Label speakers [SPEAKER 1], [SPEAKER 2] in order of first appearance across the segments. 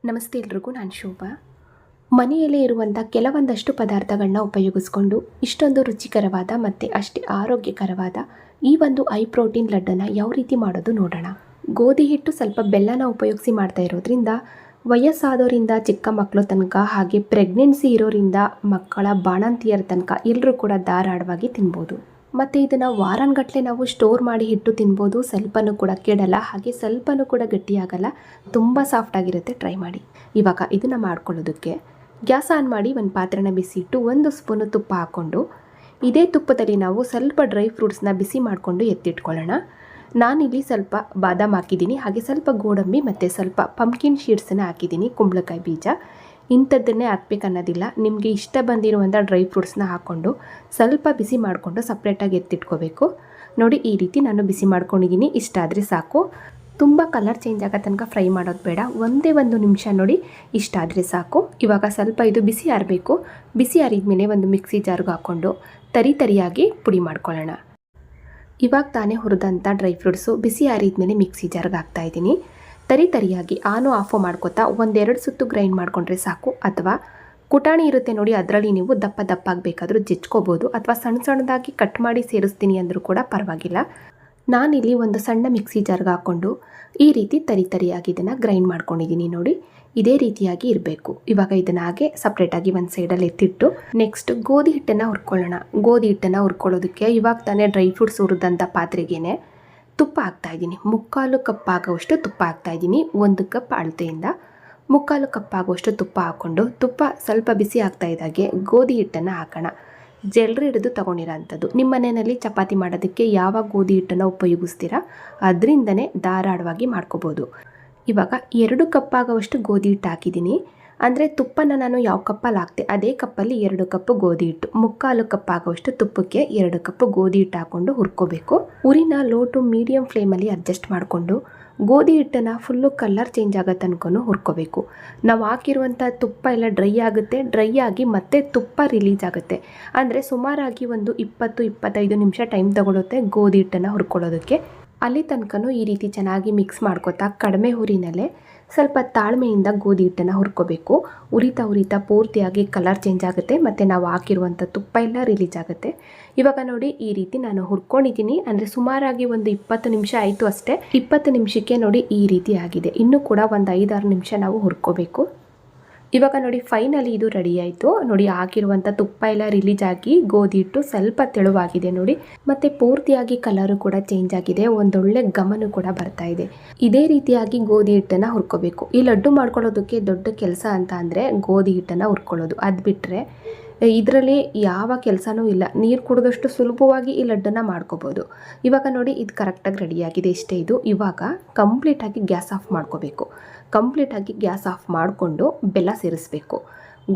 [SPEAKER 1] ನಮಸ್ತೆ ಎಲ್ರಿಗೂ, ನಾನು ಶೋಭಾ. ಮನೆಯಲ್ಲೇ ಇರುವಂಥ ಕೆಲವೊಂದಷ್ಟು ಪದಾರ್ಥಗಳನ್ನ ಉಪಯೋಗಿಸ್ಕೊಂಡು ಇಷ್ಟೊಂದು ರುಚಿಕರವಾದ ಮತ್ತು ಅಷ್ಟೇ ಆರೋಗ್ಯಕರವಾದ ಈ ಒಂದು ಐ ಪ್ರೋಟೀನ್ ಲಡ್ಡನ್ನು ಯಾವ ರೀತಿ ಮಾಡೋದು ನೋಡೋಣ. ಗೋಧಿ ಹಿಟ್ಟು ಸ್ವಲ್ಪ ಬೆಲ್ಲನ ಉಪಯೋಗಿಸಿ ಮಾಡ್ತಾ ಇರೋದ್ರಿಂದ ವಯಸ್ಸಾದವರಿಂದ ಚಿಕ್ಕ ಮಕ್ಕಳು ತನಕ, ಹಾಗೆ ಪ್ರೆಗ್ನೆನ್ಸಿ ಇರೋರಿಂದ ಮಕ್ಕಳ ಬಾಣಂತಿಯರ ತನಕ ಎಲ್ಲರೂ ಕೂಡ ಧಾರಾಳವಾಗಿ ತಿನ್ಬೋದು. ಮತ್ತು ಇದನ್ನು ವಾರಾನ್ಗಟ್ಟಲೆ ನಾವು ಸ್ಟೋರ್ ಮಾಡಿ ಇಟ್ಟು ತಿನ್ಬೋದು. ಸ್ವಲ್ಪನೂ ಕೂಡ ಕೆಡಲ್ಲ, ಹಾಗೆ ಸ್ವಲ್ಪನೂ ಕೂಡ ಗಟ್ಟಿಯಾಗಲ್ಲ, ತುಂಬ ಸಾಫ್ಟಾಗಿರುತ್ತೆ. ಟ್ರೈ ಮಾಡಿ. ಇವಾಗ ಇದನ್ನು ಮಾಡ್ಕೊಳ್ಳೋದಕ್ಕೆ ಗ್ಯಾಸ್ ಆನ್ ಮಾಡಿ ಒಂದು ಪಾತ್ರೆನ ಬಿಸಿ ಇಟ್ಟು 1 ಸ್ಪೂನು ತುಪ್ಪ ಹಾಕ್ಕೊಂಡು ಇದೇ ತುಪ್ಪದಲ್ಲಿ ನಾವು ಸ್ವಲ್ಪ ಡ್ರೈ ಫ್ರೂಟ್ಸ್ನ ಬಿಸಿ ಮಾಡಿಕೊಂಡು ಎತ್ತಿಟ್ಕೊಳ್ಳೋಣ. ನಾನಿಲ್ಲಿ ಸ್ವಲ್ಪ ಬಾದಾಮ್ ಹಾಕಿದ್ದೀನಿ, ಹಾಗೆ ಸ್ವಲ್ಪ ಗೋಡಂಬಿ ಮತ್ತು ಸ್ವಲ್ಪ ಪಂಪ್ಕಿನ್ ಶೀಡ್ಸನ್ನು ಹಾಕಿದ್ದೀನಿ, ಕುಂಬಳಕಾಯಿ ಬೀಜ. ಇಂಥದ್ದನ್ನೇ ಹಾಕ್ಬೇಕನ್ನೋದಿಲ್ಲ, ನಿಮಗೆ ಇಷ್ಟ ಬಂದಿರುವಂಥ ಡ್ರೈ ಫ್ರೂಟ್ಸ್ನ ಹಾಕ್ಕೊಂಡು ಸ್ವಲ್ಪ ಬಿಸಿ ಮಾಡಿಕೊಂಡು ಸಪ್ರೇಟಾಗಿ ಎತ್ತಿಟ್ಕೋಬೇಕು. ನೋಡಿ, ಈ ರೀತಿ ನಾನು ಬಿಸಿ ಮಾಡ್ಕೊಂಡಿದ್ದೀನಿ. ಇಷ್ಟ ಆದರೆ ಸಾಕು. ತುಂಬ ಕಲರ್ ಚೇಂಜ್ ಆಗೋ ತನಕ ಫ್ರೈ ಮಾಡೋದು ಬೇಡ, ಒಂದೇ 1 ನಿಮಿಷ ನೋಡಿ, ಇಷ್ಟ ಆದರೆ ಸಾಕು. ಇವಾಗ ಸ್ವಲ್ಪ ಇದು ಬಿಸಿ ಆರಬೇಕು. ಬಿಸಿ ಆರಿದ್ಮೇಲೆ ಒಂದು ಮಿಕ್ಸಿ ಜಾರ್ಗೆ ಹಾಕ್ಕೊಂಡು ತರಿಯಾಗಿ ಪುಡಿ ಮಾಡ್ಕೊಳ್ಳೋಣ. ಇವಾಗ ತಾನೇ ಹುರಿದಂಥ ಡ್ರೈ ಫ್ರೂಟ್ಸು ಬಿಸಿ ಆರಿದ್ಮೇಲೆ ಮಿಕ್ಸಿ ಜಾರ್ಗೆ ಹಾಕ್ತಾಯಿದ್ದೀನಿ. ತರಿಯಾಗಿ ಆನು ಆಫು ಮಾಡ್ಕೋತಾ 1-2 ಸುತ್ತು ಗ್ರೈಂಡ್ ಮಾಡಿಕೊಂಡ್ರೆ ಸಾಕು. ಅಥವಾ ಕುಟಾಣಿ ಇರುತ್ತೆ ನೋಡಿ, ಅದರಲ್ಲಿ ನೀವು ದಪ್ಪ ಆಗಬೇಕಾದ್ರೂ ಜಜ್ಕೋಬೋದು, ಅಥವಾ ಸಣ್ಣದಾಗಿ ಕಟ್ ಮಾಡಿ ಸೇರಿಸ್ತೀನಿ ಅಂದರೂ ಕೂಡ ಪರವಾಗಿಲ್ಲ. ನಾನಿಲ್ಲಿ ಒಂದು ಸಣ್ಣ ಮಿಕ್ಸಿ ಜಾರ್ಗೆ ಹಾಕ್ಕೊಂಡು ಈ ರೀತಿ ತರಿಯಾಗಿ ಇದನ್ನು ಗ್ರೈಂಡ್ ಮಾಡ್ಕೊಂಡಿದ್ದೀನಿ. ನೋಡಿ, ಇದೇ ರೀತಿಯಾಗಿ ಇರಬೇಕು. ಇವಾಗ ಇದನ್ನು ಹಾಗೆ ಸಪ್ರೇಟಾಗಿ ಒಂದು ಸೈಡಲ್ಲಿ ಎತ್ತಿಟ್ಟು ನೆಕ್ಸ್ಟ್ ಗೋಧಿ ಹಿಟ್ಟನ್ನು ಹುರ್ಕೊಳ್ಳೋಣ. ಗೋಧಿ ಹಿಟ್ಟನ್ನು ಹುರ್ಕೊಳ್ಳೋದಕ್ಕೆ ಇವಾಗ ತಾನೇ ಡ್ರೈ ಫ್ರೂಟ್ಸ್ ಹುರಿದಂಥ ಪಾತ್ರೆಗೇ ತುಪ್ಪ ಹಾಕ್ತಾಯಿದ್ದೀನಿ. 3/4 ಕಪ್ ಆಗೋವಷ್ಟು ತುಪ್ಪ ಹಾಕ್ತಾಯಿದ್ದೀನಿ. 1 ಕಪ್ ಅಳತೆಯಿಂದ 3/4 ಕಪ್ ಆಗುವಷ್ಟು ತುಪ್ಪ ಹಾಕ್ಕೊಂಡು ತುಪ್ಪ ಸ್ವಲ್ಪ ಬಿಸಿ ಆಗ್ತಾ ಇದ್ದಾಗೆ ಗೋಧಿ ಹಿಟ್ಟನ್ನು ಹಾಕೋಣ. ಜಲ್ರಿ ಹಿಡಿದು ತೊಗೊಂಡಿರೋ ಅಂಥದ್ದು. ನಿಮ್ಮ ಮನೆಯಲ್ಲಿ ಚಪಾತಿ ಮಾಡೋದಕ್ಕೆ ಯಾವ ಗೋಧಿ ಹಿಟ್ಟನ್ನು ಉಪಯೋಗಿಸ್ತೀರಾ ಅದರಿಂದನೇ ಧಾರಾಳವಾಗಿ ಮಾಡ್ಕೋಬೋದು. ಇವಾಗ 2 ಕಪ್ ಆಗೋವಷ್ಟು ಗೋಧಿ ಹಿಟ್ಟು ಹಾಕಿದ್ದೀನಿ. ಅಂದರೆ ತುಪ್ಪನ ನಾನು ಯಾವ ಕಪ್ಪಲ್ಲಿ ಹಾಕ್ತೆ ಅದೇ ಕಪ್ಪಲ್ಲಿ 2 ಕಪ್ ಗೋಧಿ ಹಿಟ್ಟು. 3/4 ಕಪ್ ಆಗೋವಷ್ಟು ತುಪ್ಪಕ್ಕೆ 2 ಕಪ್ ಗೋಧಿ ಹಿಟ್ಟು ಹಾಕ್ಕೊಂಡು ಹುರ್ಕೋಬೇಕು. ಉರಿನ ಲೋ ಟು ಮೀಡಿಯಮ್ ಫ್ಲೇಮಲ್ಲಿ ಅಡ್ಜಸ್ಟ್ ಮಾಡಿಕೊಂಡು ಗೋಧಿ ಹಿಟ್ಟನ್ನು ಫುಲ್ಲು ಕಲರ್ ಚೇಂಜ್ ಆಗೋ ತನಕ ಹುರ್ಕೋಬೇಕು. ನಾವು ಹಾಕಿರುವಂಥ ತುಪ್ಪ ಎಲ್ಲ ಡ್ರೈ ಆಗುತ್ತೆ. ಡ್ರೈ ಆಗಿ ಮತ್ತೆ ತುಪ್ಪ ರಿಲೀಸ್ ಆಗುತ್ತೆ. ಅಂದರೆ ಸುಮಾರಾಗಿ ಒಂದು 20-25 ನಿಮಿಷ ಟೈಮ್ ತಗೊಳುತ್ತೆ ಗೋಧಿ ಹಿಟ್ಟನ್ನು ಹುರ್ಕೊಳ್ಳೋದಕ್ಕೆ. ಅಲ್ಲಿ ತನಕ ಈ ರೀತಿ ಚೆನ್ನಾಗಿ ಮಿಕ್ಸ್ ಮಾಡ್ಕೋತಾ ಕಡಿಮೆ ಉರಿನಲ್ಲೇ ಸ್ವಲ್ಪ ತಾಳ್ಮೆಯಿಂದ ಗೋಧಿ ಹಿಟ್ಟನ್ನು ಹುರ್ಕೋಬೇಕು. ಉರಿತಾ ಪೂರ್ತಿಯಾಗಿ ಕಲರ್ ಚೇಂಜ್ ಆಗುತ್ತೆ ಮತ್ತು ನಾವು ಹಾಕಿರುವಂಥ ತುಪ್ಪ ಎಲ್ಲ ರಿಲೀಸ್ ಆಗುತ್ತೆ. ಇವಾಗ ನೋಡಿ, ಈ ರೀತಿ ನಾನು ಹುರ್ಕೊಂಡಿದ್ದೀನಿ. ಅಂದರೆ ಸುಮಾರಾಗಿ ಒಂದು 20 ನಿಮಿಷ ಆಯಿತು ಅಷ್ಟೇ. 20 ನಿಮಿಷಕ್ಕೆ ನೋಡಿ ಈ ರೀತಿ ಆಗಿದೆ. ಇನ್ನೂ ಕೂಡ ಒಂದು 5-6 ನಿಮಿಷ ನಾವು ಹುರ್ಕೋಬೇಕು. ಇವಾಗ ನೋಡಿ, ಫೈನಲಿ ಇದು ರೆಡಿ ಆಯಿತು. ನೋಡಿ, ಹಾಕಿರುವಂಥ ತುಪ್ಪ ಎಲ್ಲ ರಿಲೀಸ್ ಆಗಿ ಗೋಧಿ ಹಿಟ್ಟು ಸ್ವಲ್ಪ ತೆಳುವಾಗಿದೆ ನೋಡಿ, ಮತ್ತು ಪೂರ್ತಿಯಾಗಿ ಕಲರು ಕೂಡ ಚೇಂಜ್ ಆಗಿದೆ. ಒಂದೊಳ್ಳೆ ಘಮನೂ ಕೂಡ ಬರ್ತಾ ಇದೆ. ಇದೇ ರೀತಿಯಾಗಿ ಗೋಧಿ ಹಿಟ್ಟನ್ನು ಹುರ್ಕೋಬೇಕು. ಈ ಲಡ್ಡು ಮಾಡ್ಕೊಳ್ಳೋದಕ್ಕೆ ದೊಡ್ಡ ಕೆಲಸ ಅಂತ ಅಂದರೆ ಗೋಧಿ ಹಿಟ್ಟನ್ನು ಹುರ್ಕೊಳ್ಳೋದು. ಅದು ಬಿಟ್ಟರೆ ಇದರಲ್ಲಿ ಯಾವ ಕೆಲಸನೂ ಇಲ್ಲ. ನೀರು ಕುಡಿದಷ್ಟು ಸುಲಭವಾಗಿ ಈ ಲಡ್ಡನ್ನು ಮಾಡ್ಕೋಬೋದು. ಇವಾಗ ನೋಡಿ, ಇದು ಕರೆಕ್ಟಾಗಿ ರೆಡಿಯಾಗಿದೆ. ಇಷ್ಟೇ ಇದು. ಇವಾಗ ಕಂಪ್ಲೀಟಾಗಿ ಗ್ಯಾಸ್ ಆಫ್ ಮಾಡ್ಕೋಬೇಕು. ಕಂಪ್ಲೀಟಾಗಿ ಗ್ಯಾಸ್ ಆಫ್ ಮಾಡಿಕೊಂಡು ಬೆಲ್ಲ ಸೇರಿಸ್ಬೇಕು.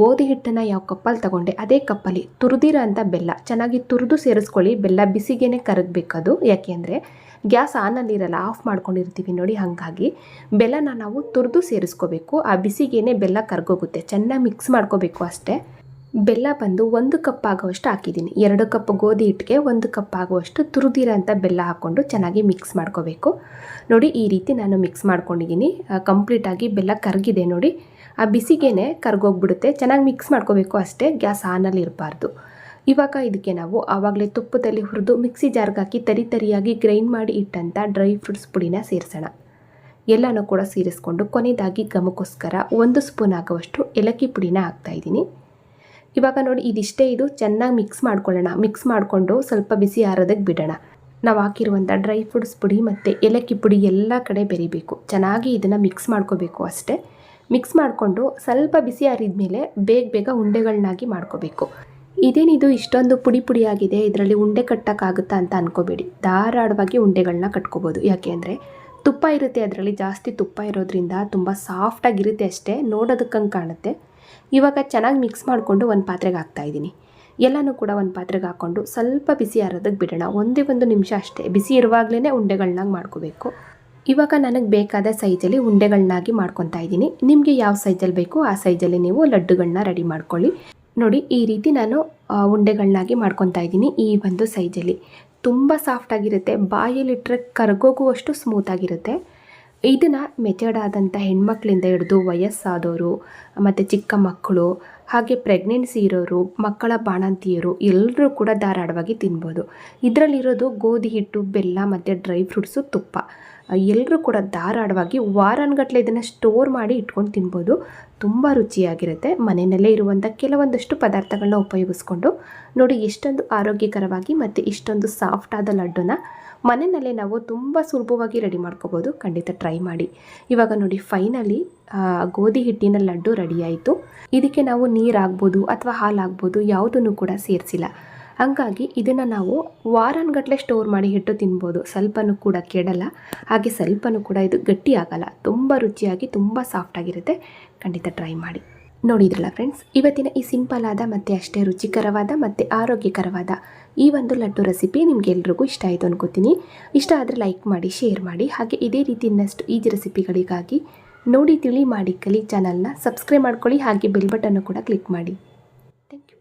[SPEAKER 1] ಗೋಧಿ ಹಿಟ್ಟನ್ನು ಯಾವ ಕಪ್ಪಲ್ಲಿ ತಗೊಂಡೆ ಅದೇ ಕಪ್ಪಲ್ಲಿ ತುರಿದಿರೋ ಅಂಥ ಬೆಲ್ಲ ಚೆನ್ನಾಗಿ ತುರಿದು ಸೇರಿಸ್ಕೊಳ್ಳಿ. ಬೆಲ್ಲ ಬಿಸಿಗೇನೆ ಕರಗಬೇಕದು, ಯಾಕೆಂದರೆ ಗ್ಯಾಸ್ ಆನಲ್ಲಿರಲ್ಲ, ಆಫ್ ಮಾಡ್ಕೊಂಡಿರ್ತೀವಿ ನೋಡಿ. ಹಾಗಾಗಿ ಬೆಲ್ಲನ ನಾವು ತುರಿದು ಸೇರಿಸ್ಕೋಬೇಕು. ಆ ಬಿಸಿಗೇನೆ ಬೆಲ್ಲ ಕರಗೋಗುತ್ತೆ. ಚೆನ್ನಾಗಿ ಮಿಕ್ಸ್ ಮಾಡ್ಕೋಬೇಕು ಅಷ್ಟೇ. ಬೆಲ್ಲ ಬಂದು 1 ಕಪ್ ಆಗುವಷ್ಟು ಹಾಕಿದ್ದೀನಿ. 2 ಕಪ್ ಗೋಧಿ ಹಿಟ್ಟಿಗೆ 1 ಕಪ್ ಆಗುವಷ್ಟು ತುರಿದಿರೋಂಥ ಬೆಲ್ಲ ಹಾಕ್ಕೊಂಡು ಚೆನ್ನಾಗಿ ಮಿಕ್ಸ್ ಮಾಡ್ಕೋಬೇಕು. ನೋಡಿ, ಈ ರೀತಿ ನಾನು ಮಿಕ್ಸ್ ಮಾಡ್ಕೊಂಡಿದ್ದೀನಿ. ಕಂಪ್ಲೀಟಾಗಿ ಬೆಲ್ಲ ಕರಗಿದೆ ನೋಡಿ. ಆ ಬಿಸಿಗೇನೆ ಕರಗೋಗ್ಬಿಡುತ್ತೆ. ಚೆನ್ನಾಗಿ ಮಿಕ್ಸ್ ಮಾಡ್ಕೋಬೇಕು ಅಷ್ಟೇ, ಗ್ಯಾಸ್ ಆನಲ್ಲಿ ಇರಬಾರ್ದು. ಇವಾಗ ಇದಕ್ಕೆ ನಾವು ಆವಾಗಲೇ ತುಪ್ಪದಲ್ಲಿ ಹುರಿದು ಮಿಕ್ಸಿ ಜಾರ್ಗೆ ಹಾಕಿ ತರಿಯಾಗಿ ಗ್ರೈಂಡ್ ಮಾಡಿ ಇಟ್ಟಂಥ ಡ್ರೈ ಫ್ರೂಟ್ಸ್ ಪುಡಿನ ಸೇರಿಸೋಣ. ಎಲ್ಲನೂ ಕೂಡ ಸೇರಿಸ್ಕೊಂಡು ಕೊನೆಯದಾಗಿ ಘಮಕ್ಕೋಸ್ಕರ 1 ಸ್ಪೂನ್ ಆಗುವಷ್ಟು ಏಲಕ್ಕಿ ಪುಡಿನ ಹಾಕ್ತಾಯಿದ್ದೀನಿ. ಇವಾಗ ನೋಡಿ, ಇದಿಷ್ಟೇ. ಇದು ಚೆನ್ನಾಗಿ ಮಿಕ್ಸ್ ಮಾಡ್ಕೊಳ್ಳೋಣ. ಮಿಕ್ಸ್ ಮಾಡಿಕೊಂಡು ಸ್ವಲ್ಪ ಬಿಸಿ ಆರೋದಕ್ಕೆ ಬಿಡೋಣ. ನಾವು ಹಾಕಿರುವಂಥ ಡ್ರೈ ಫ್ರೂಟ್ಸ್ ಪುಡಿ ಮತ್ತು ಏಲಕ್ಕಿ ಪುಡಿ ಎಲ್ಲ ಕಡೆ ಬೆರಿಬೇಕು. ಚೆನ್ನಾಗಿ ಇದನ್ನು ಮಿಕ್ಸ್ ಮಾಡ್ಕೋಬೇಕು ಅಷ್ಟೇ. ಮಿಕ್ಸ್ ಮಾಡಿಕೊಂಡು ಸ್ವಲ್ಪ ಬಿಸಿ ಆರಿದ್ಮೇಲೆ ಬೇಗ ಉಂಡೆಗಳನ್ನಾಗಿ ಮಾಡ್ಕೋಬೇಕು. ಇದೇನಿದು ಇಷ್ಟೊಂದು ಪುಡಿಯಾಗಿದೆ, ಇದರಲ್ಲಿ ಉಂಡೆ ಕಟ್ಟೋಕ್ಕಾಗುತ್ತಾ ಅಂತ ಅಂದ್ಕೋಬೇಡಿ. ಧಾರಾಳವಾಗಿ ಉಂಡೆಗಳನ್ನ ಕಟ್ಕೋಬೋದು. ಯಾಕೆ ಅಂದರೆ ತುಪ್ಪ ಇರುತ್ತೆ, ಅದರಲ್ಲಿ ಜಾಸ್ತಿ ತುಪ್ಪ ಇರೋದ್ರಿಂದ ತುಂಬ ಸಾಫ್ಟಾಗಿರುತ್ತೆ ಅಷ್ಟೇ, ನೋಡೋದಕ್ಕಂಗೆ ಕಾಣುತ್ತೆ. ಇವಾಗ ಚೆನ್ನಾಗಿ ಮಿಕ್ಸ್ ಮಾಡಿಕೊಂಡು ಒಂದು ಪಾತ್ರೆಗೆ ಹಾಕ್ತಾಯಿದ್ದೀನಿ. ಎಲ್ಲನೂ ಕೂಡ ಒಂದು ಪಾತ್ರೆಗೆ ಹಾಕ್ಕೊಂಡು ಸ್ವಲ್ಪ ಬಿಸಿ ಆರೋದಕ್ಕೆ ಬಿಡೋಣ. 1 ನಿಮಿಷ ಅಷ್ಟೇ. ಬಿಸಿ ಇರುವಾಗಲೇ ಉಂಡೆಗಳನ್ನಾಗಿ ಮಾಡ್ಕೋಬೇಕು. ಇವಾಗ ನನಗೆ ಬೇಕಾದ ಸೈಜಲ್ಲಿ ಉಂಡೆಗಳನ್ನಾಗಿ ಮಾಡ್ಕೊತಾ ಇದ್ದೀನಿ. ನಿಮಗೆ ಯಾವ ಸೈಜಲ್ಲಿ ಬೇಕೋ ಆ ಸೈಜಲ್ಲಿ ನೀವು ಲಡ್ಡುಗಳನ್ನ ರೆಡಿ ಮಾಡ್ಕೊಳ್ಳಿ. ನೋಡಿ, ಈ ರೀತಿ ನಾನು ಉಂಡೆಗಳನ್ನಾಗಿ ಮಾಡ್ಕೊತಾ ಇದ್ದೀನಿ. ಈ ಒಂದು ಸೈಜಲ್ಲಿ ತುಂಬ ಸಾಫ್ಟಾಗಿರುತ್ತೆ. ಬಾಯಲ್ಲಿಟ್ಟರೆ ಕರಗೋಗುವಷ್ಟು ಸ್ಮೂತಾಗಿರುತ್ತೆ. ಇದನ್ನು ಮೆಚರ್ಡ್ ಆದಂಥ ಹೆಣ್ಮಕ್ಳಿಂದ ಹಿಡಿದು ವಯಸ್ಸಾದವರು ಮತ್ತು ಚಿಕ್ಕ ಮಕ್ಕಳು ಹಾಗೆ ಪ್ರೆಗ್ನೆನ್ಸಿ ಇರೋರು ಮಕ್ಕಳ ಬಾಣಂತಿಯರು ಎಲ್ಲರೂ ಕೂಡ ಧಾರಾಳವಾಗಿ ತಿನ್ಬೋದು. ಇದರಲ್ಲಿರೋದು ಗೋಧಿ ಹಿಟ್ಟು, ಬೆಲ್ಲ ಮತ್ತು ಡ್ರೈ ಫ್ರೂಟ್ಸು, ತುಪ್ಪ. ಎಲ್ಲರೂ ಕೂಡ ಧಾರಾಳವಾಗಿ ವಾರಾನುಗಟ್ಟಲೆ ಇದನ್ನು ಸ್ಟೋರ್ ಮಾಡಿ ಇಟ್ಕೊಂಡು ತಿನ್ಬೋದು. ತುಂಬ ರುಚಿಯಾಗಿರುತ್ತೆ. ಮನೆಯಲ್ಲೇ ಇರುವಂಥ ಕೆಲವೊಂದಷ್ಟು ಪದಾರ್ಥಗಳನ್ನ ಉಪಯೋಗಿಸ್ಕೊಂಡು ನೋಡಿ ಎಷ್ಟೊಂದು ಆರೋಗ್ಯಕರವಾಗಿ ಮತ್ತು ಇಷ್ಟೊಂದು ಸಾಫ್ಟಾದ ಲಡ್ಡುನ ಮನೆಯಲ್ಲೇ ನಾವು ತುಂಬ ಸುಲಭವಾಗಿ ರೆಡಿ ಮಾಡ್ಕೋಬೋದು. ಖಂಡಿತ ಟ್ರೈ ಮಾಡಿ. ಇವಾಗ ನೋಡಿ ಫೈನಲಿ ಗೋಧಿ ಹಿಟ್ಟಿನ ಲಡ್ಡು ರೆಡಿ ಆಯಿತು. ಇದಕ್ಕೆ ನಾವು ನೀರು ಆಗ್ಬೋದು ಅಥವಾ ಹಾಲು ಆಗ್ಬೋದು, ಯಾವುದನ್ನು ಕೂಡ ಸೇರಿಸಿಲ್ಲ. ಹಂಗಾಗಿ ಇದನ್ನು ನಾವು ವಾರಾನುಗಟ್ಟಲೆ ಸ್ಟೋರ್ ಮಾಡಿ ಇಟ್ಟು ತಿನ್ಬೋದು. ಸ್ವಲ್ಪನೂ ಕೂಡ ಕೆಡಲ್ಲ, ಹಾಗೆ ಸ್ವಲ್ಪನೂ ಕೂಡ ಇದು ಗಟ್ಟಿ ಆಗಲ್ಲ. ತುಂಬ ರುಚಿಯಾಗಿ ತುಂಬ ಸಾಫ್ಟಾಗಿರುತ್ತೆ. ಖಂಡಿತ ಟ್ರೈ ಮಾಡಿ. ನೋಡಿದ್ರಲ್ಲ ಫ್ರೆಂಡ್ಸ್, ಇವತ್ತಿನ ಈ ಸಿಂಪಲ್ ಆದ ಮತ್ತು ಅಷ್ಟೇ ರುಚಿಕರವಾದ ಮತ್ತು ಆರೋಗ್ಯಕರವಾದ ಈ ಒಂದು ಲಡ್ಡು ರೆಸಿಪಿ ನಿಮಗೆಲ್ರಿಗೂ ಇಷ್ಟ ಆಯಿತು ಅನ್ಕೋತೀನಿ. ಇಷ್ಟ ಆದರೆ ಲೈಕ್ ಮಾಡಿ, ಶೇರ್ ಮಾಡಿ. ಹಾಗೆ ಇದೇ ರೀತಿ ಇನ್ನಷ್ಟು ಈಜಿ ರೆಸಿಪಿಗಳಿಗಾಗಿ ನೋಡಿ ತಿಳಿ ಮಾಡಿ ಕಲಿ ಚಾನಲ್ನ ಸಬ್ಸ್ಕ್ರೈಬ್ ಮಾಡ್ಕೊಳ್ಳಿ. ಹಾಗೆ ಬೆಲ್ ಬಟನ್ನು ಕೂಡ ಕ್ಲಿಕ್ ಮಾಡಿ. Thank you.